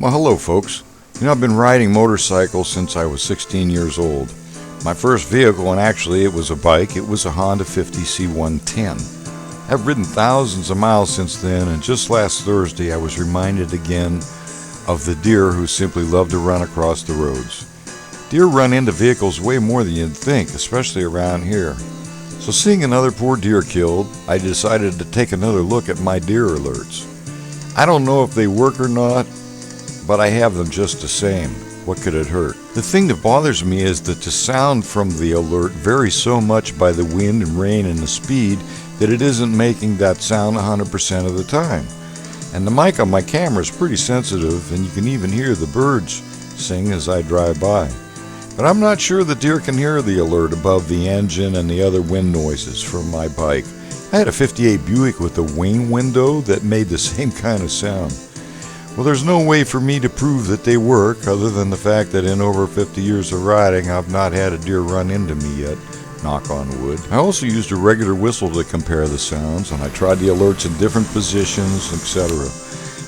Well, hello folks. I've been riding motorcycles since I was 16 years old. My first vehicle, and actually it was a bike, it was a Honda 50 C110. I've ridden thousands of miles since then, and just last Thursday I was reminded again of the deer who simply love to run across the roads. Deer run into vehicles way more than you'd think, especially around here. So seeing another poor deer killed, I decided to take another look at my deer alerts. I don't know if they work or not, but I have them just the same. What could it hurt? The thing that bothers me is that the sound from the alert varies so much by the wind and rain and the speed that it isn't making that sound 100% of the time. And the mic on my camera is pretty sensitive, and you can even hear the birds sing as I drive by. But I'm not sure the deer can hear the alert above the engine and the other wind noises from my bike. I had a 58 Buick with a wing window that made the same kind of sound. Well, there's no way for me to prove that they work other than the fact that in over 50 years of riding, I've not had a deer run into me yet, knock on wood. I also used a regular whistle to compare the sounds, and I tried the alerts in different positions, etc.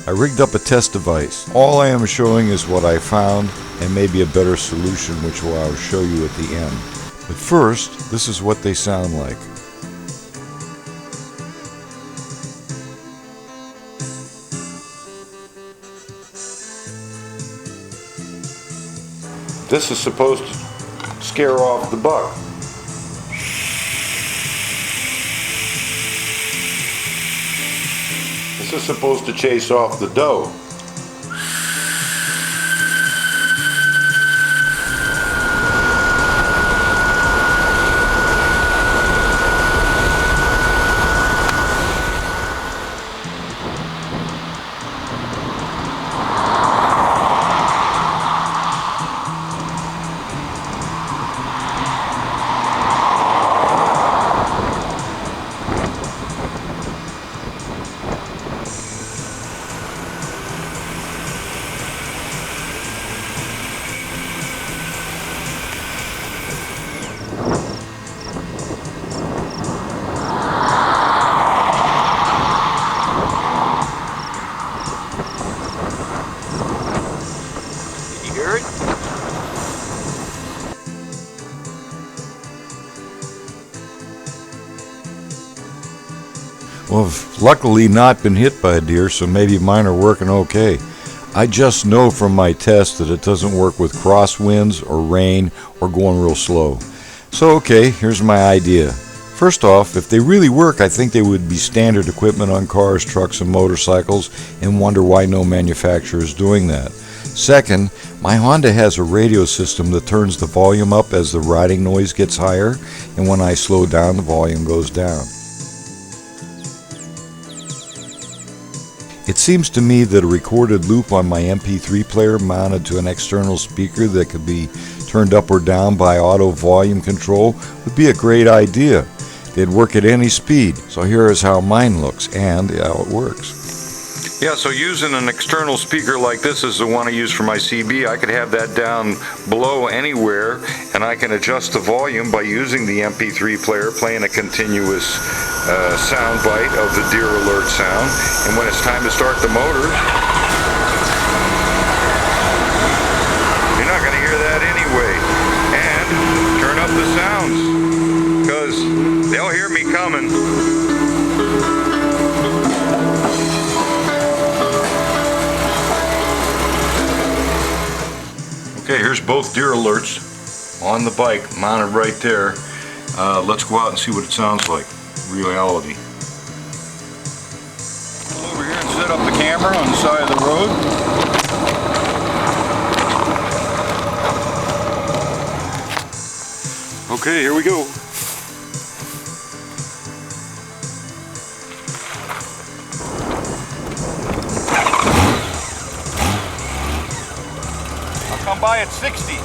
I rigged up a test device. All I am showing is what I found and maybe a better solution, which I'll show you at the end. But first, this is what they sound like. This is supposed to scare off the buck. This is supposed to chase off the doe. Well, I've luckily not been hit by a deer, so maybe mine are working okay. I just know from my test that it doesn't work with crosswinds or rain or going real slow. So okay, here's my idea. First off, if they really work, I think they would be standard equipment on cars, trucks, and motorcycles, and wonder why no manufacturer is doing that. Second, my Honda has a radio system that turns the volume up as the riding noise gets higher, and when I slow down, the volume goes down. It seems to me that a recorded loop on my MP3 player mounted to an external speaker that could be turned up or down by auto volume control would be a great idea. They'd work at any speed. So here is how mine looks and how it works. Yeah, so using an external speaker like this is the one I use for my CB, I could have that down below anywhere, and I can adjust the volume by using the MP3 player, playing a continuous sound bite of the deer alert sound. And when it's time to start the motor, you're not going to hear that anyway. And turn up the sounds, because they'll hear me coming. Okay, here's both deer alerts on the bike, mounted right there. Let's go out and see what it sounds like in reality. Over here and set up the camera on the side of the road. Okay, here we go. Come by at 60.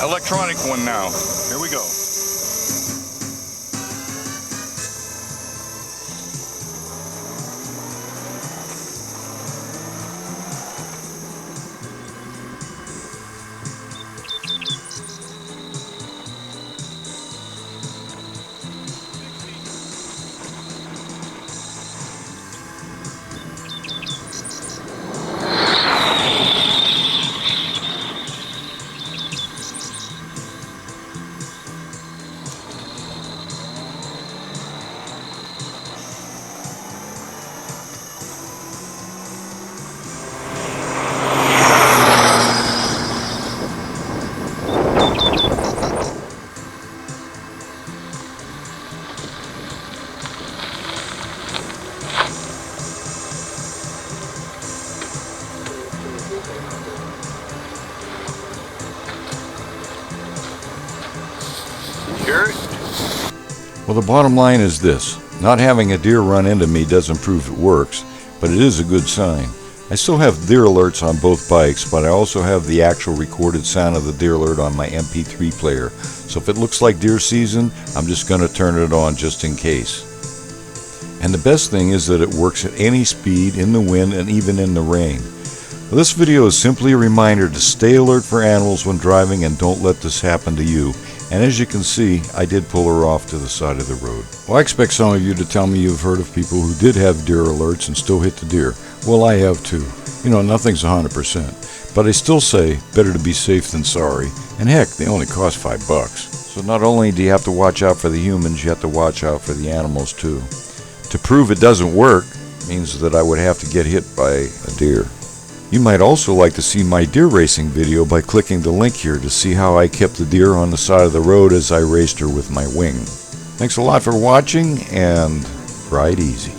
electronic one now. Here we go. Well, the bottom line is this. Not having a deer run into me doesn't prove it works, but it is a good sign. I still have deer alerts on both bikes, but I also have the actual recorded sound of the deer alert on my MP3 player. So if it looks like deer season, I'm just going to turn it on just in case. And the best thing is that it works at any speed, in the wind, and even in the rain. Well, this video is simply a reminder to stay alert for animals when driving and don't let this happen to you. And as you can see, I did pull her off to the side of the road. Well, I expect some of you to tell me you've heard of people who did have deer alerts and still hit the deer. Well, I have too. You know, nothing's 100%. But I still say, better to be safe than sorry. And heck, they only cost $5. So not only do you have to watch out for the humans, you have to watch out for the animals too. To prove it doesn't work means that I would have to get hit by a deer. You might also like to see my deer racing video by clicking the link here to see how I kept the deer on the side of the road as I raced her with my wing. Thanks a lot for watching, and ride easy.